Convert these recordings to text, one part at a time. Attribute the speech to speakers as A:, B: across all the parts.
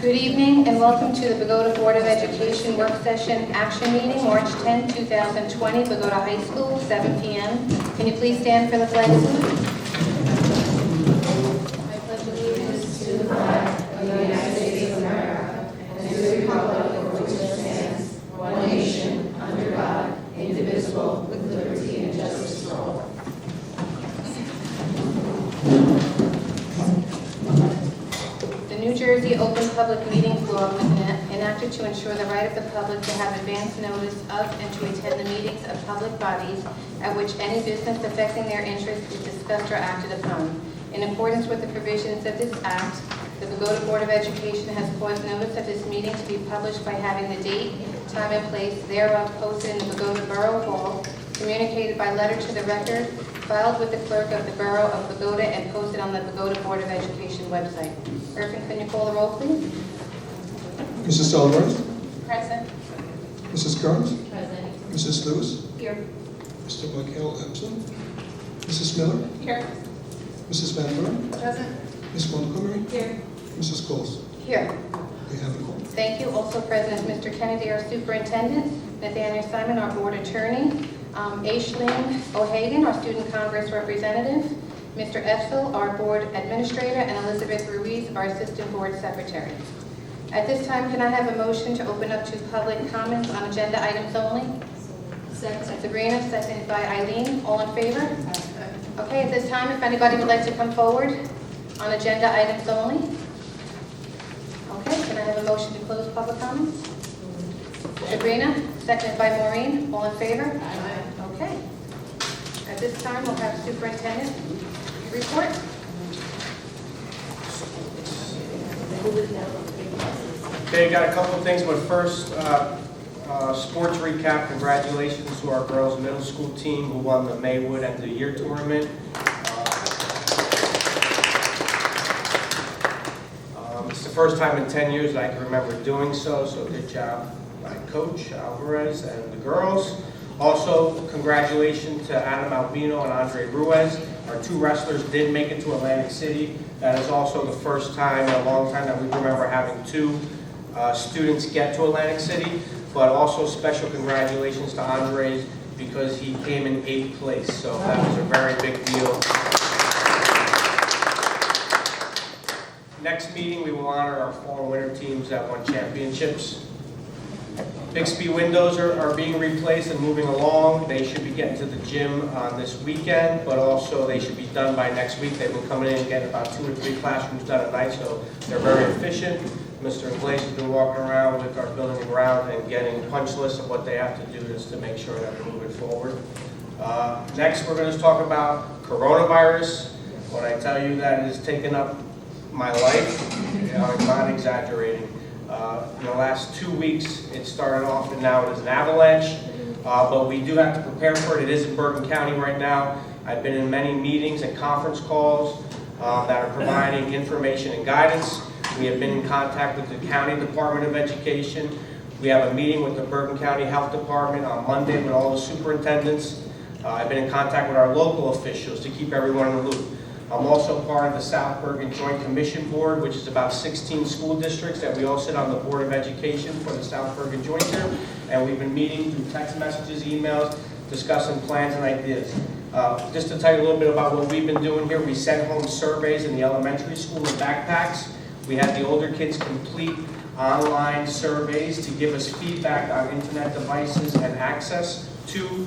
A: Good evening and welcome to the Bogota Board of Education Work Session Action Meeting, March 10, 2020, Bogota High School, 7 p.m. Can you please stand for the flag salute? I pledge allegiance to the flag of the United States of America and to the republic for which it stands, one nation, under God, indivisible, with liberty and justice for all. The New Jersey Open Public Meetings Law was enacted to ensure the right of the public to have advance notice of and to attend the meetings of public bodies at which any business affecting their interests is discussed or acted upon. In accordance with the provisions of this Act, the Bogota Board of Education has caused notice of this meeting to be published by having the date, time, and place thereof posted in the Bogota Borough Hall, communicated by letter to the record, filed with the clerk of the Borough of Bogota, and posted on the Bogota Board of Education website. Irvin, can you call the roll, please?
B: Mrs. Alvarez?
A: Present.
B: Mrs. Kearns?
A: Present.
B: Mrs. Lewis?
A: Here.
B: Mr. Michael absent. Mrs. Miller?
A: Here.
B: Mrs. Van Buren?
A: Present.
B: Ms. Montgomery?
A: Here.
B: Mrs. Coles?
A: Here.
B: We have a call.
A: Thank you. Also present is Mr. Kennedy, our superintendent, Nathaniel Simon, our board attorney, Aisling O'Hagan, our student congress representative, Mr. Efsel, our board administrator, and Elizabeth Ruiz, our assistant board secretary. At this time, can I have a motion to open up to public comments on agenda items only? Second. Sabrina, seconded by Eileen. All in favor? Okay, at this time, if anybody would like to come forward on agenda items only. Okay, can I have a motion to close public comments? Sabrina, seconded by Maureen. All in favor? Aye. Okay. At this time, we'll have superintendent report.
C: Okay, got a couple of things, but first, sports recap. Congratulations to our girls middle school team who won the Maywood End of the Year tournament. It's the first time in 10 years that I can remember doing so good job by Coach Alvarez and the girls. Also, congratulations to Adam Albino and Andre Ruiz. Our two wrestlers did make it to Atlantic City. That is also the first time in a long time that we remember having two students get to Atlantic City. But also special congratulations to Andre because he came in 8th place. So that was a very big deal. Next meeting, we will honor our fall and winter teams that won championships. Bixby windows are being replaced and moving along. They should be getting to the gym on this weekend, but also they should be done by next week. They've been coming in and getting about 2 or 3 classrooms done at night, so they're very efficient. Mr. Inglese has been walking around with our building and ground and getting punch lists of what they have to do just to make sure that we're moving forward. Next, we're going to talk about coronavirus. When I tell you that it has taken up my life, I'm not exaggerating. In the last 2 weeks, it started off and now it is an avalanche, but we do have to prepare for it. It is in Bergen County right now. I've been in many meetings and conference calls that are providing information and guidance. We have been in contact with the County Department of Education. We have a meeting with the Bergen County Health Department on Monday with all the superintendents. I've been in contact with our local officials to keep everyone in the loop. I'm also part of the South Bergen Joint Commission Board, which is about 16 school districts that we all sit on the Board of Education for the South Bergen Joint here. And we've been meeting through text messages, emails, discussing plans and ideas. Just to tell you a little bit about what we've been doing here, we sent home surveys in the elementary school with backpacks. We had the older kids complete online surveys to give us feedback on internet devices and access to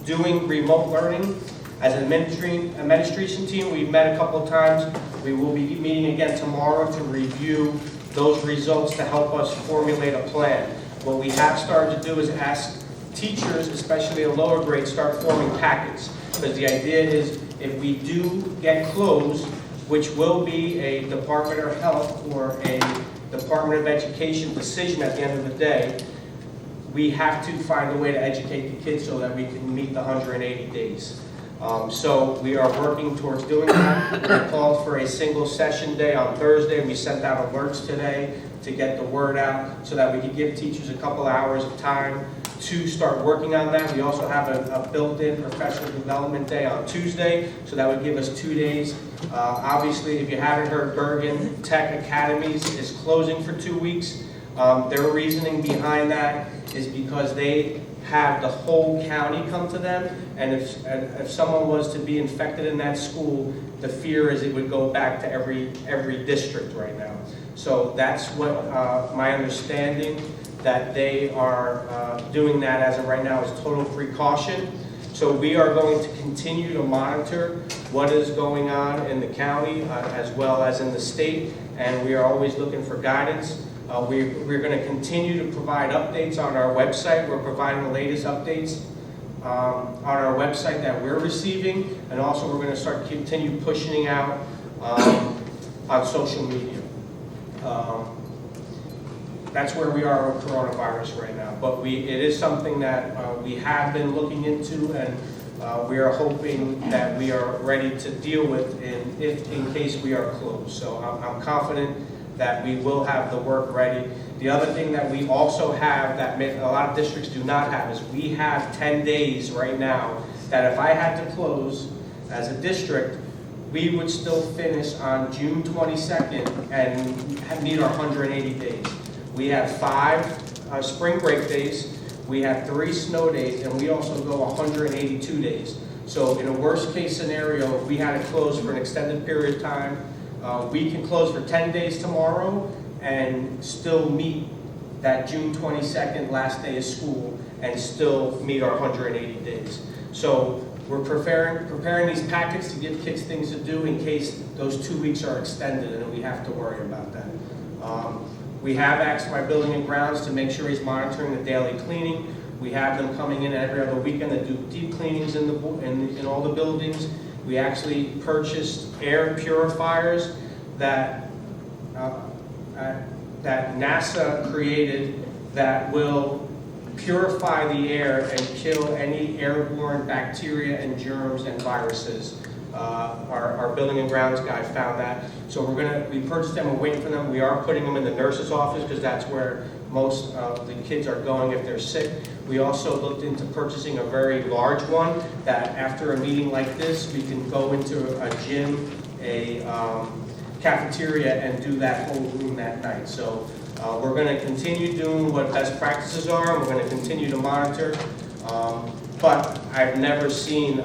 C: doing remote learning. As an administration team, we've met a couple of times. We will be meeting again tomorrow to review those results to help us formulate a plan. What we have started to do is ask teachers, especially in lower grades, start forming packets. Because the idea is if we do get closed, which will be a Department of Health or a Department of Education decision at the end of the day, we have to find a way to educate the kids so that we can meet the 180 days. So we are working towards doing that. We called for a single session day on Thursday. We sent out alerts today to get the word out so that we could give teachers a couple hours of time to start working on that. We also have a built-in professional development day on Tuesday, so that would give us 2 days Obviously, if you haven't heard, Bergen Tech Academies is closing for 2 weeks. Their reasoning behind that is because they have the whole county come to them, and if someone was to be infected in that school, the fear is it would go back to every district right now. So that's what my understanding, that they are doing that as of right now is total precaution. So we are going to continue to monitor what is going on in the county as well as in the state, and we are always looking for guidance. We're going to continue to provide updates on our website. We're providing the latest updates on our website that we're receiving, and also we're going to continue pushing out on social media. That's where we are with coronavirus right now. But it is something that we have been looking into, and we are hoping that we are ready to deal with in case we are closed. So I'm confident that we will have the work ready. The other thing that we also have that a lot of districts do not have is we have 10 days right now that if I had to close as a district, we would still finish on June 22nd and meet our 180 days. We have 5 spring break days, we have 3 snow days, and we also go 182 days. So in a worst case scenario, if we had to close for an extended period of time, we can close for 10 days tomorrow and still meet that June 22nd last day of school and still meet our 180 days. So we're preparing these packets to give kids things to do in case those 2 weeks are extended and we have to worry about that. We have asked my building and grounds to make sure he's monitoring the daily cleaning. We have them coming in every other weekend to do deep cleanings in all the buildings. We actually purchased air purifiers that NASA created that will purify the air and kill any airborne bacteria and germs and viruses. Our building and grounds guy found that. So we purchased them, we're waiting for them. We are putting them in the nurse's office because that's where most of the kids are going if they're sick. We also looked into purchasing a very large one that after a meeting like this, we can go into a gym, a cafeteria, and do that whole room that night. So we're going to continue doing what best practices are. We're going to continue to monitor. But I've never seen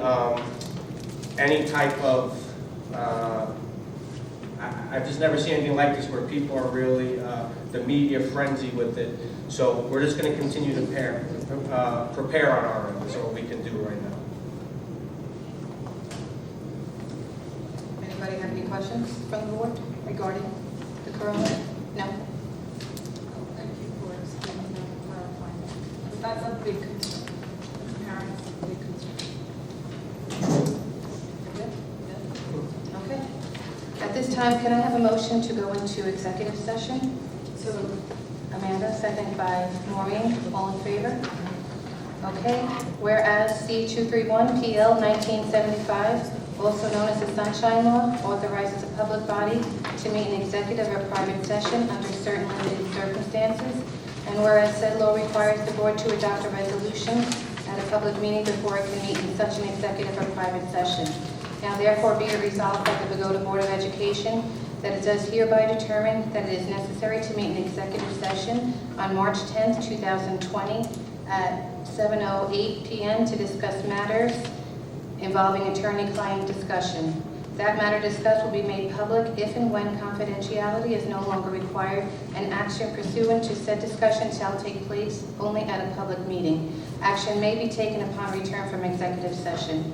C: any type of, I've just never seen anything like this where people are really, the media frenzy with it. So we're just going to continue to prepare on our end. That's what we can do right now.
A: Anybody have any questions from the board regarding the corona? No?
D: Thank you for explaining that and clarifying that. But that's a big concern. The parents, a big concern.
A: Okay. At this time, can I have a motion to go into executive session?
D: So
A: Amanda, second by Maureen. All in favor? Okay. Whereas C-231 PL 1975, also known as the Sunshine Law, authorizes a public body to meet in executive or private session under certain limited circumstances, and whereas said law requires the board to adopt a resolution at a public meeting before it can meet in such an executive or private session. Now therefore be it resolved by the Bogota Board of Education that it does hereby determine that it is necessary to meet an executive session on March 10th, 2020 at 7:08 p.m. to discuss matters involving attorney-client discussion. That matter discussed will be made public if and when confidentiality is no longer required, and action pursuant to said discussion shall take place only at a public meeting. Action may be taken upon return from executive session.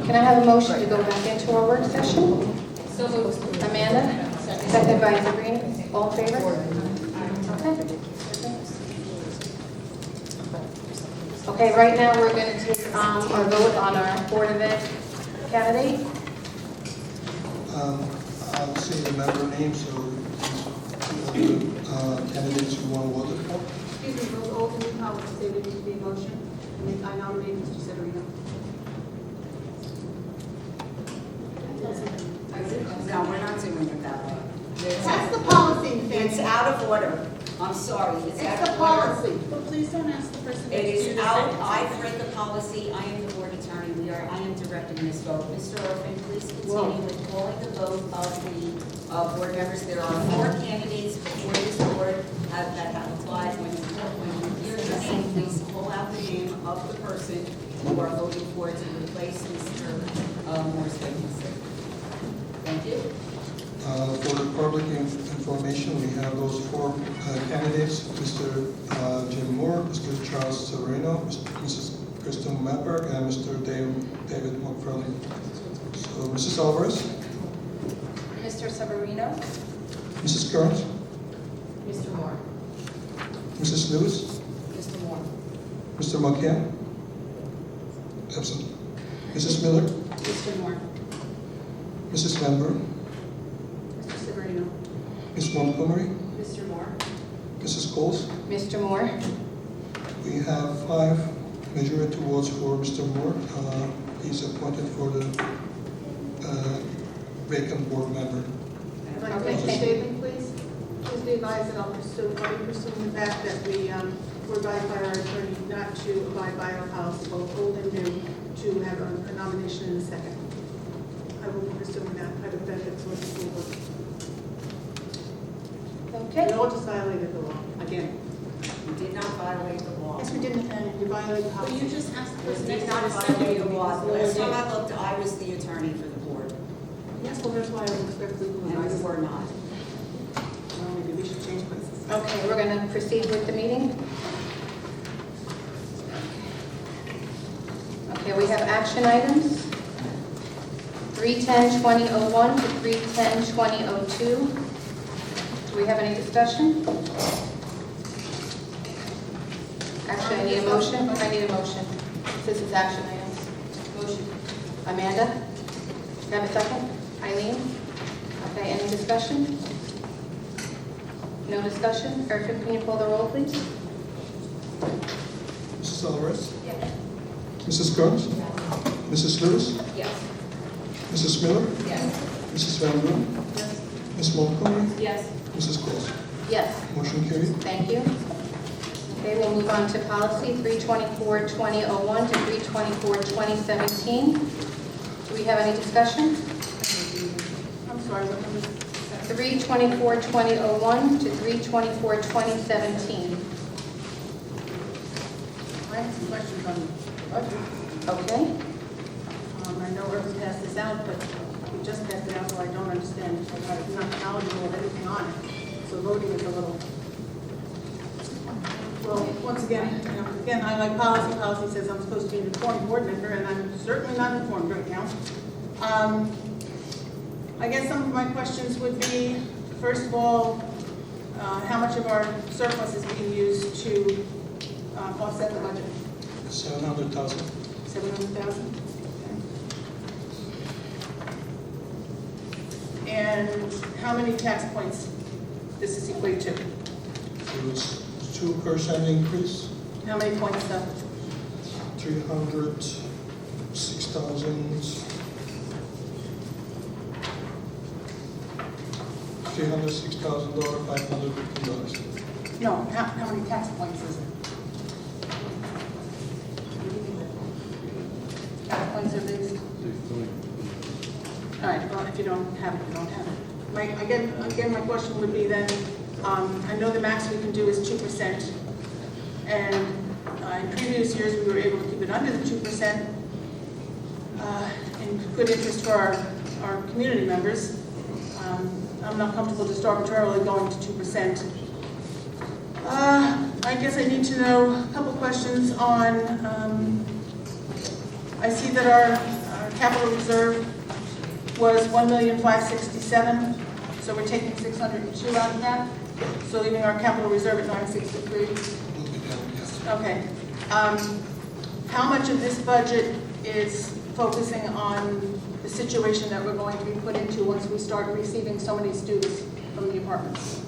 A: Can I have a motion to go back into our work session?
D: So moved.
A: Amanda, second by Sabrina. All in favor? Okay. Okay, right now, we're going to take our vote on our Board of Ed candidate.
B: I'll say the member names, so candidates you want to vote for.
E: Excuse me, those all the new powers stated to be a motion. I nominate Mr. Severino.
F: No, we're not doing it that way.
E: That's the policy,
F: It's
E: Fanny.
F: out of order. I'm sorry, it's out
E: It's the
F: of order.
E: policy. But please don't ask the person
F: It
E: next to you
F: is
E: the
F: out,
E: second
F: I've
E: time.
F: read the policy, I am the board attorney, I am directing this vote. Mr. Orphan, please continue with calling the vote of the board members. There are 4 candidates before this board that have applied. When you hear the name, please call out the name of the person you are voting for to replace Mr. Moore's vacancy. Thank you.
B: For the public information, we have those 4 candidates, Mr. Jim Moore, Mr. Charles Severino, Mrs. Kristen Mapper, and Mr. David McFarlane. So, Mrs. Alvarez,
A: Mr. Severino.
B: Mrs. Kearns,
A: Mr. Moore.
B: Mrs. Lewis,
F: Mr. Moore.
B: Mr. McCann, absent. Mrs. Miller,
E: Mr. Moore.
B: Mrs. Van Buren,
E: Mr. Severino.
B: Ms. Montgomery,
E: Mr. Moore.
B: Mrs. Coles.
A: Mr. Moore.
B: We have 5 majority votes for Mr. Moore. He's appointed for the vacant board member.
E: I'd like to
A: Okay,
E: make a
A: thank you.
E: statement, please. Please be advised that I'll be pursuing the fact that we were advised by our attorney not to abide by our policy, both old and new, to have a nomination in a second. I will be pursuing that out of benefit towards the school board.
A: Okay.
E: We all just violated the law, again.
F: You did not violate the law.
E: Yes, we didn't, and we violated the
D: But
E: policy.
D: you just asked the
F: We
D: person
F: did
D: next to
F: not
D: the second.
F: violate the law. The last time
E: Yes,
F: I looked, I was the attorney for the board,
E: well, that's why I would expect legal
F: and
E: advice.
F: you were not.
E: Well, maybe we should change places.
A: Okay, we're going to proceed with the meeting. Okay, we have action items. 310-2001 to 310-2002. Do we have any discussion? Actually, I need a motion. I need a motion. This is action items. Motion. Amanda? Do you have a second? Eileen? Okay, any discussion? No discussion? Erica, can you pull the roll, please?
B: Mrs. Alvarez,
A: Yes.
B: Mrs. Kearns, Mrs. Lewis,
F: Yes.
B: Mrs. Miller,
F: Yes.
B: Mrs. Van Buren, Ms. Montgomery,
D: Yes.
B: Mrs. Coles.
A: Yes.
B: Motion carried.
A: Thank you. Okay, we'll move on to policy 324-2001 to 324-2017. Do we have any discussion?
E: I'm sorry, what number?
A: 324-2001 to 324-2017.
E: I have some questions on the budget.
A: Okay,
E: I know Earth passed this out, but we just passed it out, so I don't understand. I'm not knowledgeable of anything on it, so voting is a little... Well, once again, I like policy. Policy says I'm supposed to be an informed board member, and I'm certainly not informed right now. I guess some of my questions would be, first of all, how much of our surplus is being used to offset the budget?
B: 700,000.
E: 700,000? And how many tax points does this equate to?
B: So it's 2% increase,
E: How many points though?
B: 306,000. $306,000, $550.
E: No, how many tax points is it? Tax points are based? All right, well, if you don't have it, you don't have it. Again, my question would be then, I know the max we can do is 2%, and in previous years, we were able to keep it under the 2%, in good interest for our community members. I'm not comfortable just arbitrarily going to 2%. I guess I need to know a couple questions on, I see that our capital reserve was $1,567,000, so we're taking 602 out of that, so leaving our capital reserve at 963.
B: Will be down, yes.
E: Okay. how much of this budget is focusing on the situation that we're going to be put into once we start receiving so many students from the apartments?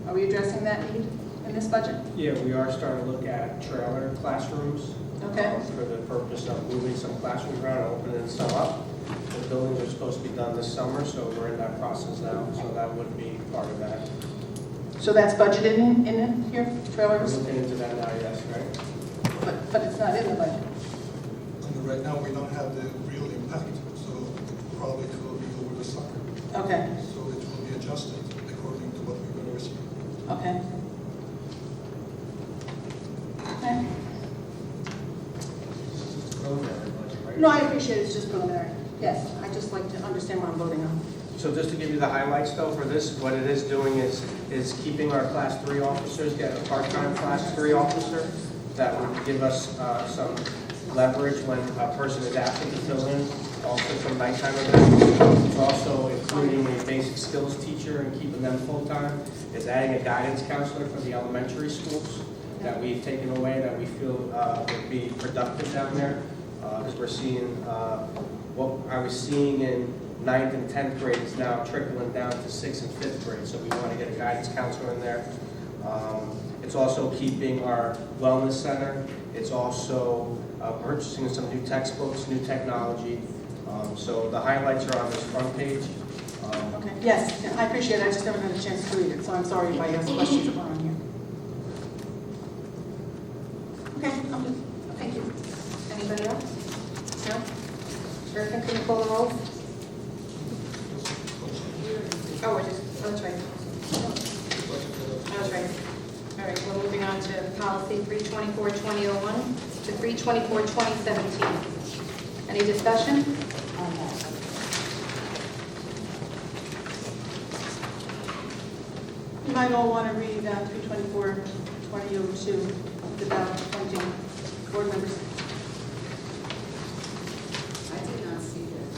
E: Are we addressing that need in this budget?
C: Yeah, we are starting to look at trailer classrooms.
E: Okay.
C: For the purpose of moving some classrooms around, and opening some up. The buildings are supposed to be done this summer, so we're in that process now, so that would be part of that.
E: So that's budgeted in here,
C: We're
E: trailers,
C: looking into that now, yes, right?
E: but it's not in the budget.
B: And right now, we don't have the real impact, so probably it will be over the summer.
E: Okay,
B: So it will be adjusted according to what we're going to receive.
E: okay. Okay. No, I appreciate it, it's just preliminary. Yes, I just like to understand what I'm voting on.
C: So just to give you the highlights though for this, what it is doing is keeping our class 3 officers, getting a part-time class 3 officer that would give us some leverage when a person is absent to fill in, also some nighttime events. It's also including a basic skills teacher and keeping them full-time. It's adding a guidance counselor for the elementary schools that we've taken away that we feel would be productive down there. Because we're seeing, what I was seeing in 9th and 10th grade is now trickling down to 6th and 5th grade, so we want to get a guidance counselor in there. It's also keeping our wellness center. It's also purchasing some new textbooks, new technology. So the highlights are on this front page.
E: Okay, yes, I appreciate it, I just haven't had a chance to read it, so I'm sorry if I ask questions that weren't on here. Okay, I'm good.
A: Thank you. Anybody else? No? Griffin, can you call the roll? Oh, we're just, oh, that's right. Oh, that's right. All right, we're moving on to policy 324-2001 to 324-2017. Any discussion?
E: You might all want to read 324-2002 about appointing board members.
F: I did not see that.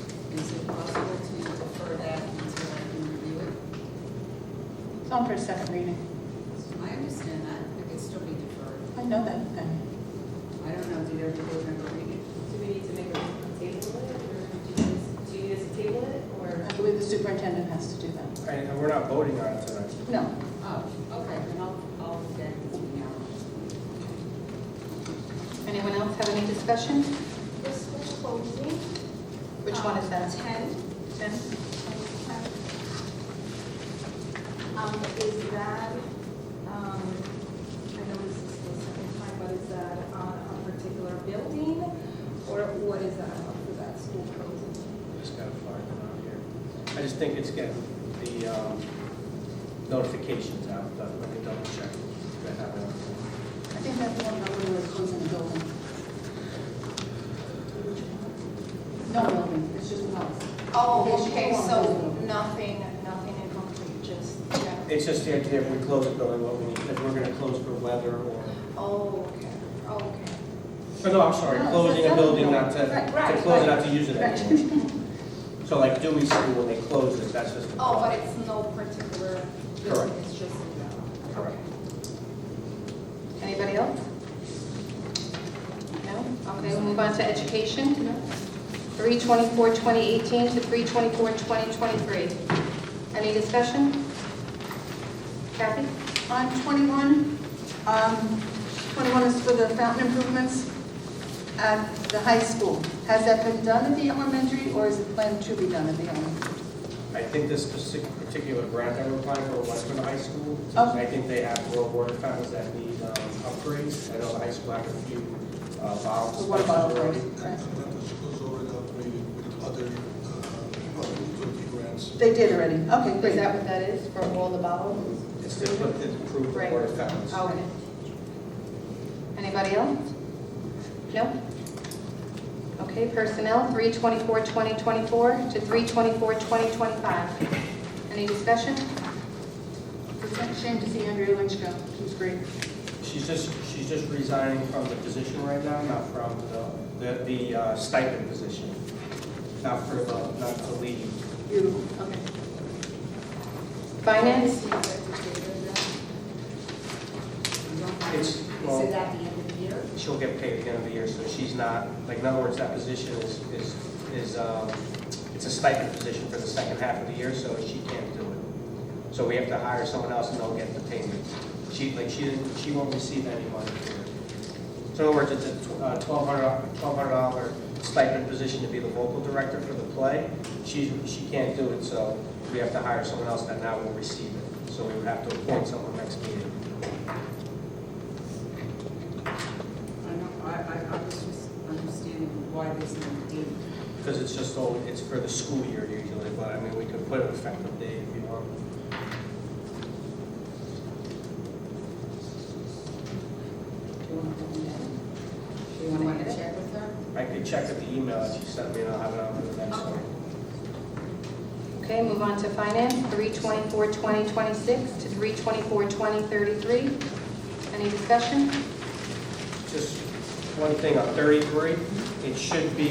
F: Is it possible to defer that until I can review it?
E: It's on for a second reading.
F: I understand that. It could still be deferred.
E: I know that, okay.
F: I don't know, did every board member read it?
G: Do we need to make a table it, or do you need to table it, or?
E: I believe the superintendent has to do that.
C: And we're not voting on it tonight.
E: No.
F: Oh, okay, then I'll get it now.
A: Anyone else have any discussion?
G: The school closing.
A: Which one is that?
G: 10.
A: 10?
G: Is that, I know this is the second time, but is that on a particular building, or what is that for that school closing?
C: Just gotta find it out here. I just think it's getting the notifications out, but let me double check. That happened.
E: I think that's the one that we were closing the building. No building, it's just a house.
G: Oh,
E: Yes,
G: okay,
E: you are.
G: so nothing incomplete, just, yeah.
C: It's just the idea if we close the building, what we need, if we're gonna close for weather or,
G: Oh, okay, okay.
C: oh, no, I'm sorry,
E: No,
C: closing
E: it's
C: a building
E: a
C: not to,
E: Right,
C: to
G: right,
C: close it,
G: right.
C: not to use it
E: Right.
C: anymore. So like Dewey School, when they close it, that's just.
G: Oh, but it's no particular
C: Correct.
G: building, it's just,
C: Correct.
A: Anybody else? No? Okay, we'll move on to education. 324-2018 to 324-2023. Any discussion? Kathy?
E: On 21, 21 is for the fountain improvements at the high school. Has that been done at the elementary, or is it planned to be done at the elementary?
C: I think this particular grant that we're applying for went for the high school.
E: Okay.
C: I think they have more water fountains that need upgrades. I know the high school have a few bottles.
E: The water bottle
C: already.
E: grants,
B: And
E: right.
B: then the schools already upgraded with other public utility grants.
E: They did already, okay,
A: Is
E: great.
A: that what that is for all the bottles?
C: It's to put the improved
A: Right.
C: water fountains.
A: Okay. Anybody else? No? Okay, personnel, 324-2024 to 324-2025. Any discussion?
E: It's a shame to see Andrea Lynch go, she was great.
C: She's just resigning from the position right now, not from the stipend position, not to leave.
E: Beautiful, okay.
A: Finance?
C: It's,
F: Is
C: well,
F: it at the end of the year?
C: she'll get paid at the end of the year, so she's not, like, in other words, that position is it's a stipend position for the second half of the year, so she can't do it. So we have to hire someone else and they'll get the payment. She won't receive any money for it. So in other words, it's a $1,200 stipend position to be the vocal director for the play. She can't do it, so we have to hire someone else that now will receive it. So we would have to appoint someone next meeting.
F: I was just understanding why there's no date.
C: Because it's just it's for the school year usually, but I mean, we could put an effective date if you want.
F: Do you want to check with her?
C: I could check with the email that she sent me and I'll have it on for the next one.
A: Okay, move on to finance, 3/24/2026 to 3/24/2033. Any discussion?
C: Just one thing on 33, it should be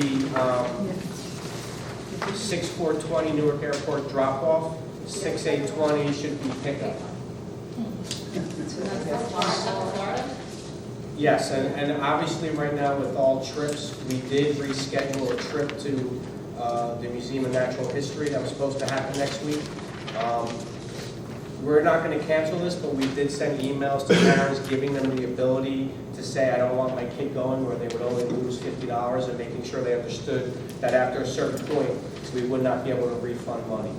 C: 6/4/20 Newark Airport drop-off, 6/8/20 should be pickup. Yes, and obviously right now with all trips, we did reschedule a trip to the Museum of Natural History that was supposed to happen next week. We're not going to cancel this, but we did send emails to parents giving them the ability to say, I don't want my kid going, where they would only lose $50, and making sure they understood that after a certain point, we would not be able to refund money.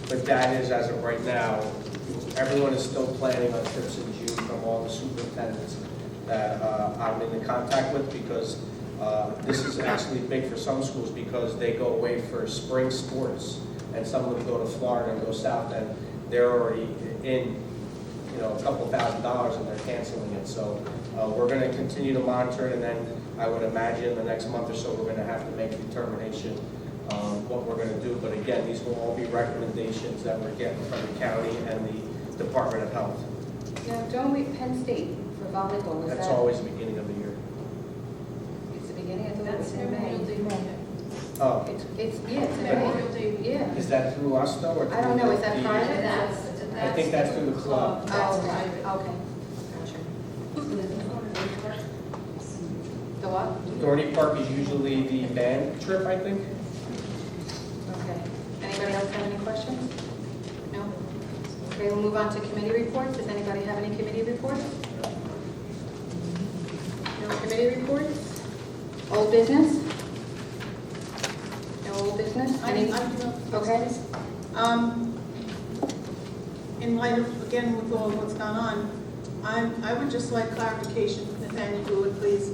C: But that is, as of right now, everyone is still planning on trips in June from all the superintendents that I'm in contact with, because this is actually big for some schools because they go away for spring sports, and some of them go to Florida and go south, and they're already in, a couple $1,000 and they're canceling it. So we're going to continue to monitor it, and then I would imagine the next month or so we're going to have to make a determination what we're going to do. But again, these will all be recommendations that we're getting from the county and the Department of Health.
A: Now, don't we, Penn State for volleyball, is
C: That's
A: that?
C: always the beginning of the year.
A: It's the beginning, I thought it
D: That's
A: was in May.
D: Memorial Day weekend.
C: Oh,
A: It's it's in
D: Memorial
A: May.
D: Day weekend.
A: Yeah.
C: is that through us though? Or
A: I don't know, is
C: through
A: that
C: the-
A: private?
C: I think that's through the club.
D: That's
A: Oh,
D: private.
A: okay. Gotcha. The what?
C: Dorney Park is usually the band trip, I think.
A: Okay. Anybody else have any questions? No? Okay, we'll move on to committee reports. Does anybody have any committee reports? No committee reports? Old business? No old business? Any? Okay.
E: In light of, again, with all what's gone on, I would just like clarification, Nathaniel, if you would please,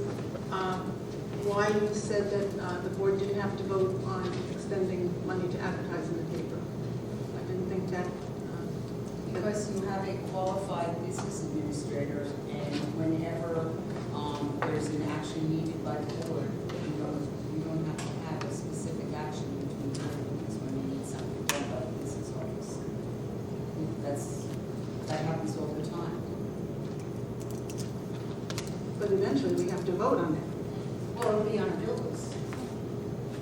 E: why you said that the board didn't have to vote on extending money to advertise in the paper. I didn't think that.
F: Because you have a qualified business administrator, and whenever there's an action needed by the board, you don't have to have a specific action between boards when you need something done by the business office. That happens all the time.
E: But eventually, we have to vote on it.
F: Well, it'll be on a bill list.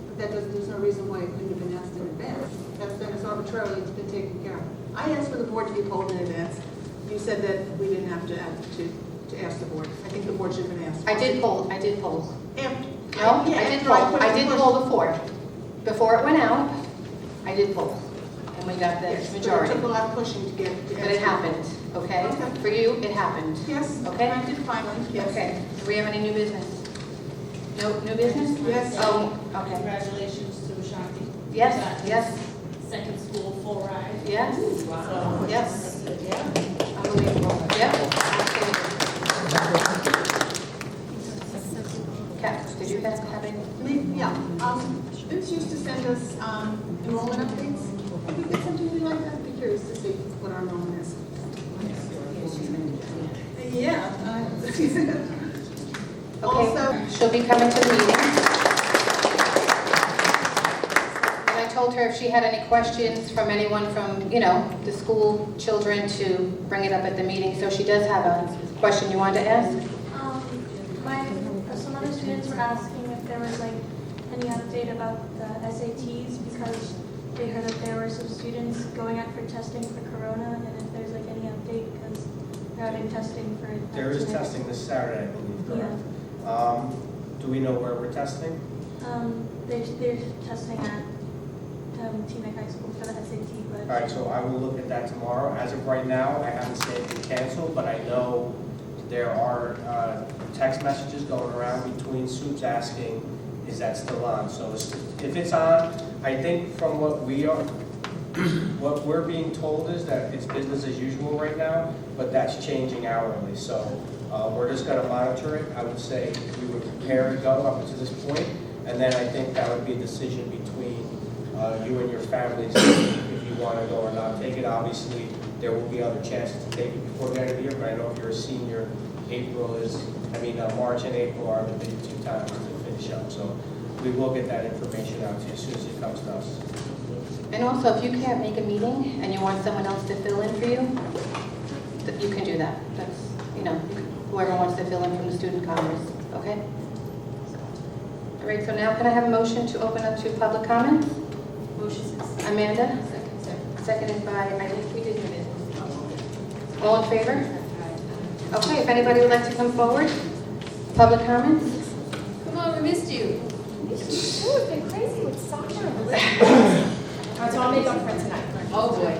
E: But that doesn't, there's no reason why it couldn't have been asked in advance. That's been, it's arbitrarily, it's been taken care of. I asked for the board to be polled in advance. You said that we didn't have to ask the board. I think the board should have been asked.
A: I did poll.
E: After.
A: No,
E: Yeah,
A: I did
E: after
A: poll.
E: put
A: I
E: it
A: did
E: first.
A: poll before. Before it went out, I did poll. And we got the
E: Yes, but
A: majority.
E: it took a lot of pushing to get.
A: But it happened, okay?
E: Okay.
A: For you, it happened.
E: Yes,
A: Okay.
E: I did finally, yes.
A: Okay. Do we have any new business? No new business?
E: Yes.
A: Oh, okay.
H: Congratulations to Ashanti.
A: Yes,
H: Got his
A: yes,
H: Second school full ride.
A: yes,
H: So,
A: yes.
F: Yeah.
A: Unbelievable. Yep, absolutely. Kat, did you have any?
E: Yeah, Vince used to send us enrollment updates. If we get something we like, I'd be curious to see what our enrollment is. Yeah. Also,
A: Okay, she'll be coming to the meeting. And I told her if she had any questions from anyone from, the school children to bring it up at the meeting. So she does have a question you wanted to ask?
I: Some other students were asking if there was any update about the SATs because they heard that there were some students going out for testing for corona, and if there's any update because They're having testing for.
C: There is testing this Saturday, I believe, correct? Do we know where we're testing?
I: They're testing at Teaneck High School for the SAT, but.
C: All right, so I will look at that tomorrow. As of right now, I haven't seen anything canceled, but I know there are text messages going around between SUPs asking, is that still on? So if it's on, I think from what we're being told is that it's business as usual right now, but that's changing hourly. So we're just going to monitor it. I would say we would prepare to go up to this point, and then I think that would be a decision between you and your families if you want to go or not take it. Obviously, there will be other chances to take it before the end of the year, but I know if you're a senior, March and April are the big 2 times to finish up. So we will get that information out to you as soon as it comes to us.
A: And also, if you can't make a meeting and you want someone else to fill in for you, you can do that. That's, whoever wants to fill in from the student congress, okay? All right, so now can I have a motion to open up to public comments?
F: Motion.
A: Amanda? Seconded by, I think we did it. All in favor? Okay, if anybody would like to come forward, public comments?
H: Come on, we missed you.
G: It's been crazy with soccer.
H: So I'll make up for tonight.
F: Oh, boy.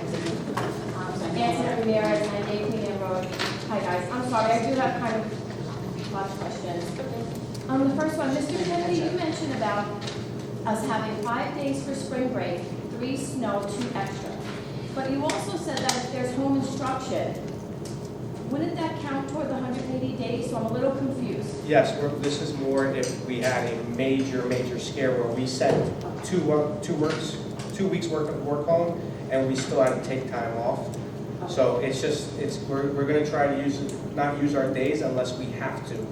H: Nancy Ramirez, 98 Queen Anne Road. Hi, guys. I'm sorry, I do have kind of a lot of questions. The first one, Mr. Kennedy, you mentioned about us having 5 days for spring break, 3 snow, 2 extra. But you also said that if there's home instruction, wouldn't that count toward the 180 days? So I'm a little confused.
C: Yes, this is more if we had a major scare where we sent 2 weeks worth of work home and we still had to take time off. So we're going to try to not use our days unless we have to.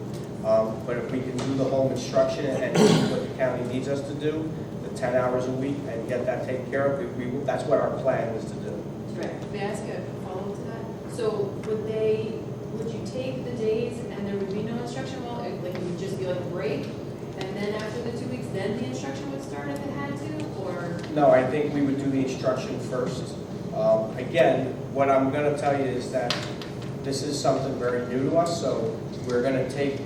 C: But if we can do the home instruction and do what the county needs us to do, the 10 hours a week and get that taken care of, that's what our plan is to do.
J: Correct. May I ask a follow-up to that? So would you take the days and there would be no instruction? Well, it would just be like a break, and then after the 2 weeks, then the instruction would start if it had to, or?
C: No, I think we would do the instruction first. Again, what I'm going to tell you is that this is something very new to us, so we're going to take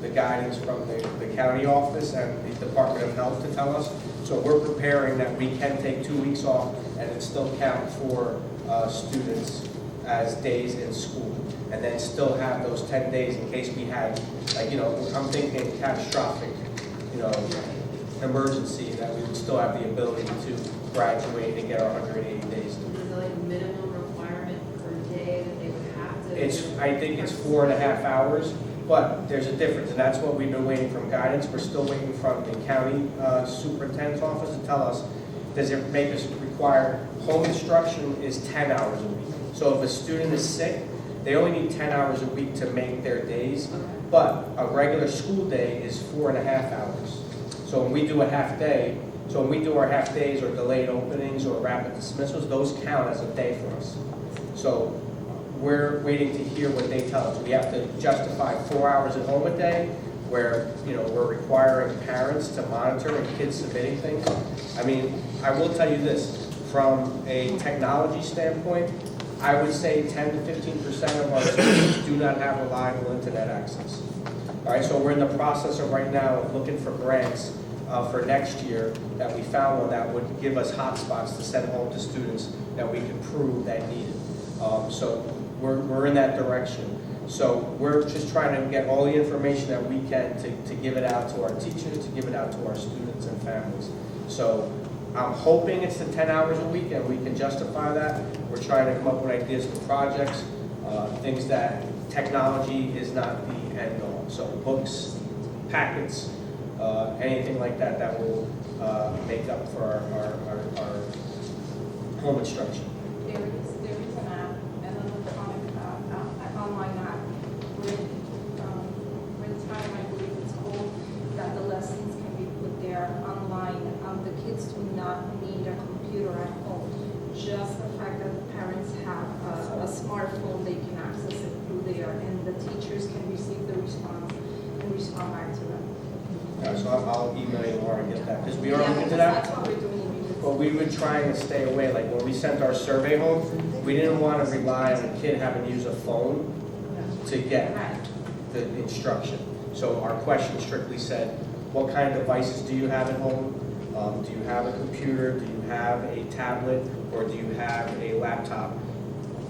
C: the guidance from the county office and the Department of Health to tell us. So we're preparing that we can take 2 weeks off and it still count for students as days in school. And then still have those 10 days in case we had, I'm thinking catastrophic, emergency, that we would still have the ability to graduate and get our 180 days.
J: Is there like a minimum requirement per day that they would have to?
C: I think it's 4.5 hours, but there's a difference, and that's what we've been waiting from guidance. We're still waiting from the county superintendent's office to tell us, does it make us require, home instruction is 10 hours a week. So if a student is sick, they only need 10 hours a week to make their days, but a regular school day is 4.5 hours. So when we do a half day, when we do our half days or delayed openings or rapid dismissals, those count as a day for us. So we're waiting to hear what they tell us. We have to justify 4 hours at home a day, where we're requiring parents to monitor and kids submitting things. I will tell you this, from a technology standpoint, I would say 10 to 15% of our students do not have reliable internet access. All right, so we're in the process of right now of looking for grants for next year, that we found one that would give us hotspots to send home to students that we could prove that needed. So we're in that direction. So we're just trying to get all the information that we can to give it out to our teachers, to give it out to our students and families. So I'm hoping it's the 10 hours a week and we can justify that. We're trying to come up with ideas for projects, things that technology is not the end all. So books, packets, anything like that that will make up for our home instruction.
G: There is an app, an online app, with time, I believe it's called, that the lessons can be put there online. The kids do not need a computer at home. Just the fact that the parents have a smartphone, they can access it through there, and the teachers can receive the response and respond back to them.
C: Yeah, so I'll email you more and get that, because we are looking into that.
G: That's what we're doing.
C: But we were trying to stay away. Like when we sent our survey home, we didn't want to rely on a kid having to use a phone to get
H: Right.
C: the instruction. So our question strictly said, what kind of devices do you have at home? Do you have a computer? Do you have a tablet? Or do you have a laptop?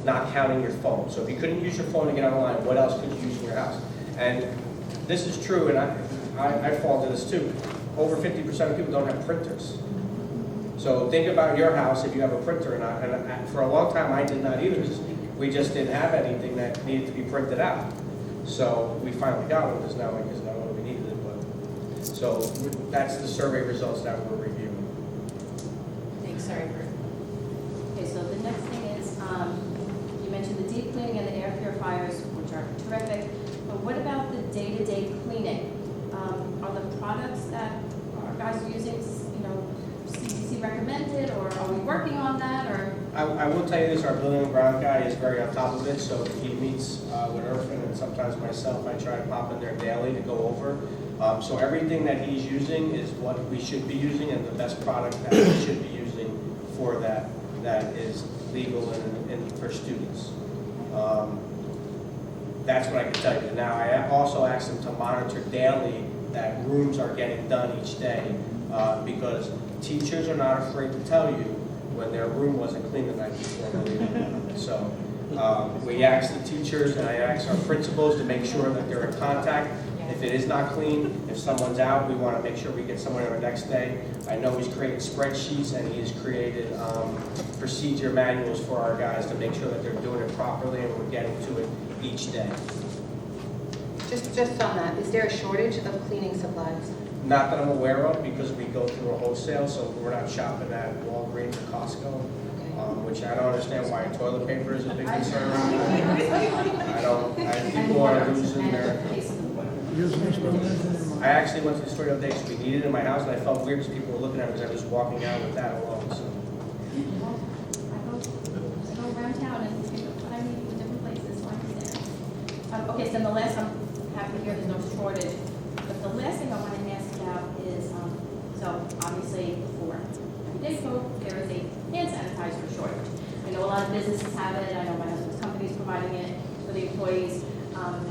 C: Not counting your phone. So if you couldn't use your phone to get online, what else could you use in your house? And this is true, and I fall into this too. Over 50% of people don't have printers. So think about your house if you have a printer or not. And for a long time, I did not either. We just didn't have anything that needed to be printed out. So we finally got one, because now I guess not what we needed it. But so that's the survey results that we're reviewing.
J: Thanks, sorry for.
H: Okay, so the next thing is, you mentioned the deep cleaning and the air purifiers, which are terrific, but what about the day-to-day cleaning? Are the products that our guys are using, CDC recommended, or are we working on that, or?
C: I will tell you this, our building and ground guy is very on top of it, so he meets with Irfan and sometimes myself. I try to pop in there daily to go over. So everything that he's using is what we should be using, and the best product that we should be using for that is legal and for students. That's what I can tell you. Now, I also asked him to monitor daily that rooms are getting done each day, because teachers are not afraid to tell you when their room wasn't clean the night before. So we asked the teachers and I asked our principals to make sure that they're in contact. If it is not clean, if someone's out, we want to make sure we get someone in the next day. I know he's created spreadsheets and he's created procedure manuals for our guys to make sure that they're doing it properly and we're getting to it each day.
A: Just on that, is there a shortage of cleaning supplies?
C: Not that I'm aware of, because we go through a wholesale, so we're not shopping at Walgreens or Costco, which I don't understand why toilet paper is a big concern. People are losing their. I actually went to the store the other day, because we needed it in my house, and I felt weird because people were looking at me because I was walking out with that alone, so.
H: I go around town and pick up what I need from different places, so I understand. Okay, so the last, I'm happy to hear there's no shortage, but the last thing I want to ask about is, so obviously for everyday folk, there is a hand sanitizer shortage. I know a lot of businesses have it, I know my husband's company is providing it for the employees.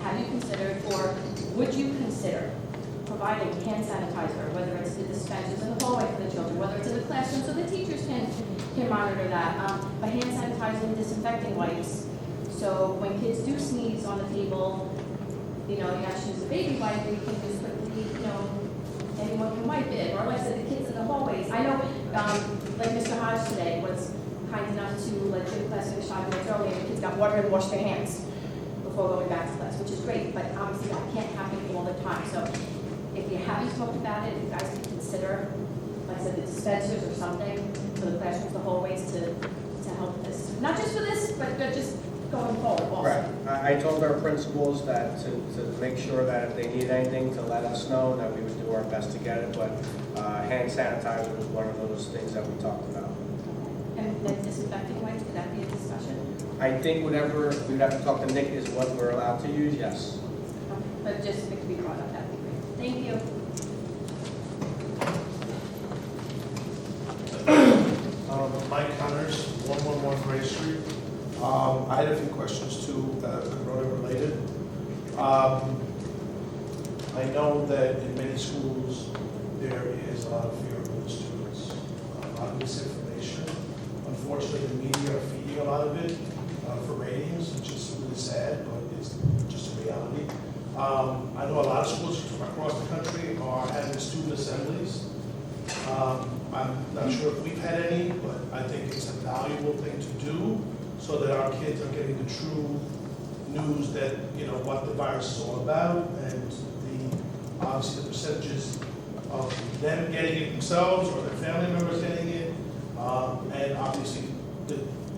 H: Have you considered, or would you consider providing hand sanitizer, whether it's the dispensers in the hallway for the children, whether it's in the classroom, so the teachers can monitor that, but hand sanitizer and disinfecting wipes. So when kids do sneeze on the table, you have to use a baby wipe, you can just quickly, anyone can wipe it. Or like I said, the kids in the hallways. I know, like Mr. Hodge today was kind enough to let gym class finish 5 minutes early, and the kids got water and washed their hands before going back to class, which is great, but obviously that can't happen all the time. So if you haven't talked about it, if you guys can consider, like I said, the dispensers or something for the classrooms, the hallways to help this. Not just for this, but just going forward also.
C: Right. I told our principals that to make sure that if they need anything, to let us know, that we would do our best to get it, but hand sanitizer was one of those things that we talked about.
H: And then disinfecting wipes, could that be a discussion?
C: I think whatever, we'd have to talk to Nick, is what we're allowed to use, yes.
H: But just if it could be brought up, that'd be great. Thank you.
K: Mike Connors, 111 Gray Street. I had a few questions too that are corona related. I know that in many schools there is a lot of fear among the students, a lot of misinformation. Unfortunately, the media are feeding a lot of it for ratings, which is really sad, but it's just a reality. I know a lot of schools across the country are having student assemblies. I'm not sure if we've had any, but I think it's a valuable thing to do so that our kids are getting the true news that, what the virus is all about, and obviously the percentages of them getting it themselves or their family members getting it, and obviously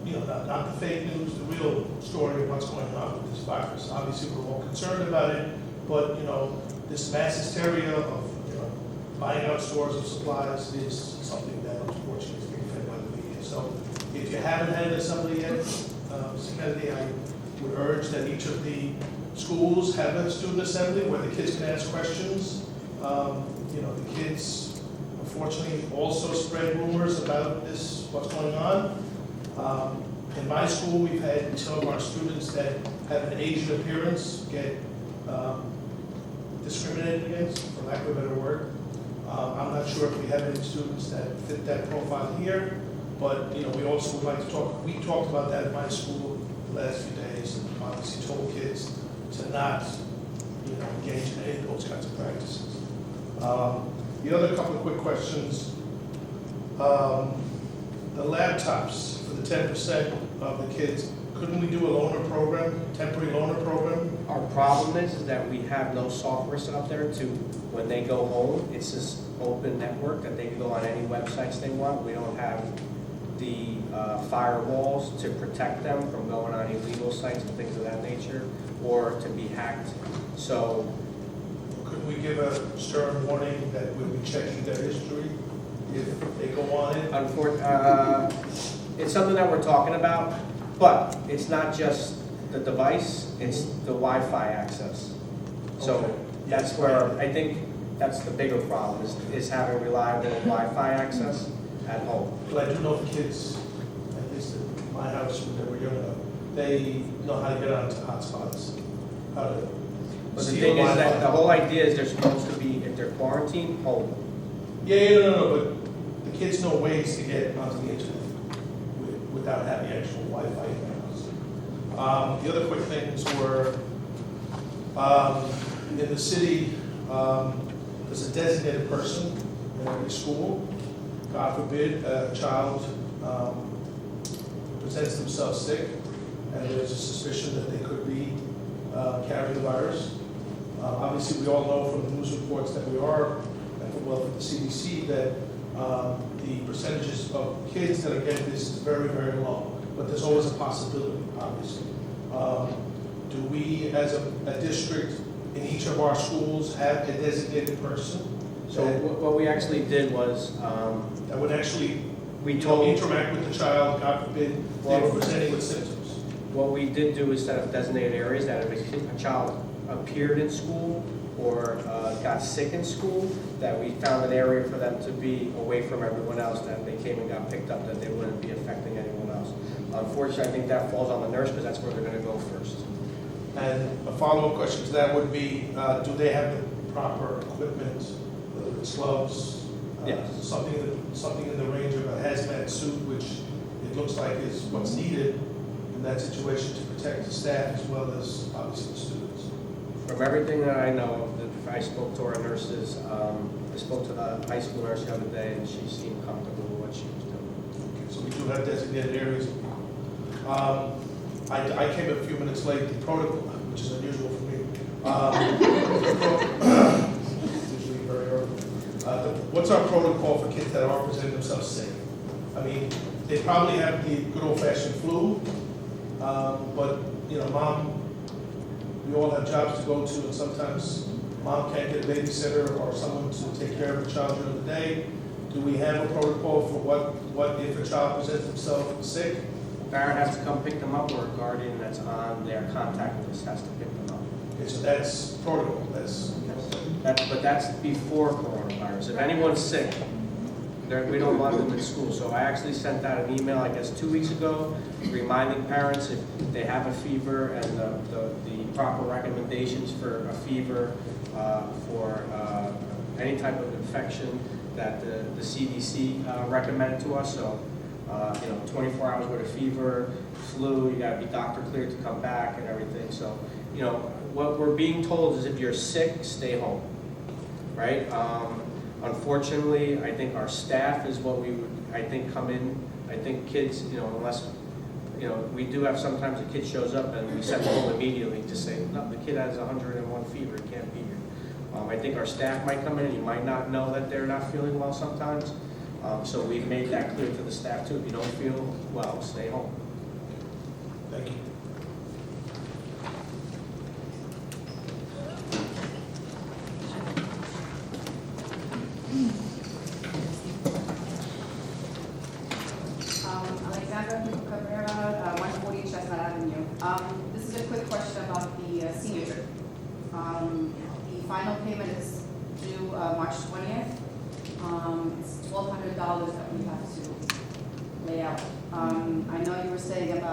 K: not the fake news, the real story of what's going on with this virus. Obviously we're all concerned about it, but this mass hysteria of buying out stores of supplies is something that unfortunately is being fed by the media. So if you haven't had an assembly yet, Mr. Kennedy, I would urge that each of the schools have a student assembly where the kids can ask questions. The kids unfortunately also spread rumors about this, what's going on. In my school, we've had some of our students that have an Asian appearance get discriminated against, for lack of a better word. I'm not sure if we have any students that fit that profile here, but, you know, we also would like to talk, we talked about that at my school the last few days, and obviously told kids to not, you know, engage in any of those kinds of practices. The other couple of quick questions. The laptops for the 10% of the kids, couldn't we do a loaner program, temporary loaner program?
C: Our problem is that we have no software set up there to, when they go home, it's this open network that they can go on any websites they want. We don't have the firewalls to protect them from going on illegal sites and things of that nature, or to be hacked. So,
K: Could we give a stern warning that we'll be checking their history if they go on it?
C: it's something that we're talking about, but it's not just the device, it's the Wi-Fi access. So
K: Okay.
C: that's where, I think that's the bigger problem, is having reliable Wi-Fi access at home.
K: But I do know the kids, at least at my house when they were younger, they know how to get onto hotspots, how to
C: But the
K: steal
C: thing is that
K: Wi-Fi.
C: the whole idea is they're supposed to be, if they're quarantined, home.
K: Yeah, no, but the kids know ways to get onto the internet without having actual Wi-Fi in their house. The other quick things were, in the city, there's a designated person in every school. God forbid a child presents themselves sick, and there's a suspicion that they could be carrying the virus. Obviously, we all know from the news reports that we are, and well, from the CDC, that the percentages of kids that are getting this is very, very low. But there's always a possibility, obviously. Do we, as a district, in each of our schools, have a designated person?
C: So what we actually did was,
K: That would actually,
C: we
K: you know,
C: told,
K: interact with the child, God forbid, they were presenting with symptoms.
C: what we did do is set up designated areas that if a child appeared in school or got sick in school, that we found an area for them to be away from everyone else, that they came and got picked up, that they wouldn't be affecting anyone else. Unfortunately, I think that falls on the nurse because that's where they're going to go first.
K: And a follow-up question to that would be, do they have the proper equipment, whether it's gloves?
C: Yes.
K: Something in the range of a hazmat suit, which it looks like is what's needed in that situation to protect the staff as well as obviously the students.
C: From everything that I know, I spoke to our nurses, I spoke to the high school nurse the other day, and she seemed comfortable with what she was doing.
K: Okay, so we do have designated areas. I came a few minutes late, the protocol, which is unusual for me. Usually very early. What's our protocol for kids that are presenting themselves sick? I mean, they probably have the good old-fashioned flu, but, you know, mom, we all have jobs to go to, and sometimes mom can't get a babysitter or someone to take care of a child during the day. Do we have a protocol for what if a child presents himself sick?
C: Parent has to come pick them up, or a guardian that's on their contact list has to pick them up.
K: Okay, so that's protocol, that's,
C: But that's before coronavirus. If anyone's sick, we don't want them in school. So I actually sent out an email, I guess, 2 weeks ago, reminding parents if they have a fever and the proper recommendations for a fever, for any type of infection that the CDC recommended to us. So, 24 hours with a fever, flu, you gotta be doctor cleared to come back and everything. So, what we're being told is if you're sick, stay home, right? Unfortunately, I think our staff is what we would, I think, come in. I think kids, unless, we do have sometimes a kid shows up and we send them home immediately to say, no, the kid has 101 fever, he can't be here. I think our staff might come in and you might not know that they're not feeling well sometimes. So we've made that clear to the staff too. If you don't feel well, stay home.
K: thank you.
L: Alexandra Cabrera, 140 Chestnut Avenue. This is a quick question about the senior trip. The final payment is due March 20th. It's $1,200 that we have to lay out. I know you were saying about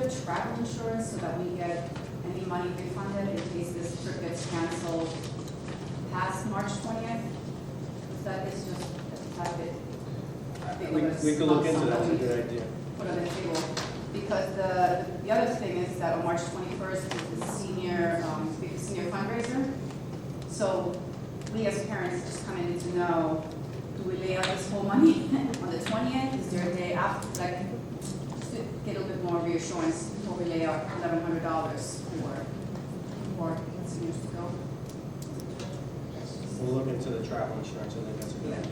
L: consider travel insurance so that we get any money refunded in case this trip gets canceled past March 20th? That is just a bit.
C: We could look into that, that's a good idea.
L: Put on the table. Because the other thing is that on March 21st is the senior fundraiser. So we as parents just kind of need to know, do we lay out this whole money on the 20th? Is there a day after, like, just to get a little bit more reassurance before we lay out $1,100 for seniors to go?
C: We'll look into the travel insurance, I think that's a good
L: Yeah.
C: idea.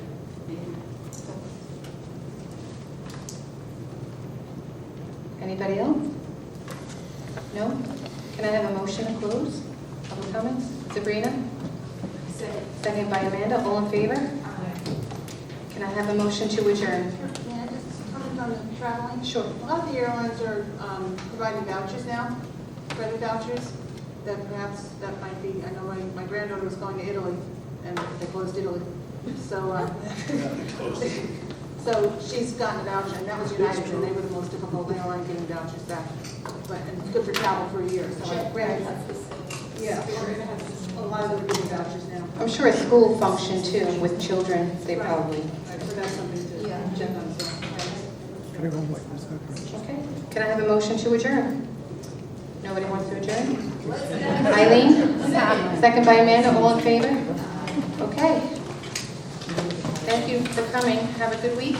A: Anybody else? No? Can I have a motion to close? Public comments? Sabrina? Second by Amanda, all in favor? Can I have a motion to adjourn?
E: May I just comment on the traveling?
A: Sure.
E: A lot of the airlines are providing vouchers now, credit vouchers, that perhaps that might be, I know my granddaughter was going to Italy, and they closed Italy. So, so she's gotten a voucher, and that was United, and they were the most difficult airline getting vouchers back. But, and it's good for travel for a year, so my granddaughter, yeah, a lot of them are getting vouchers now.
A: I'm sure a school function too, with children, they
E: Right.
A: probably.
E: Right, so that's something to check on, so.
A: Okay. Can I have a motion to adjourn? Nobody wants to adjourn? Eileen? Second by Amanda, all in favor? Okay. Thank you for coming. Have a good week.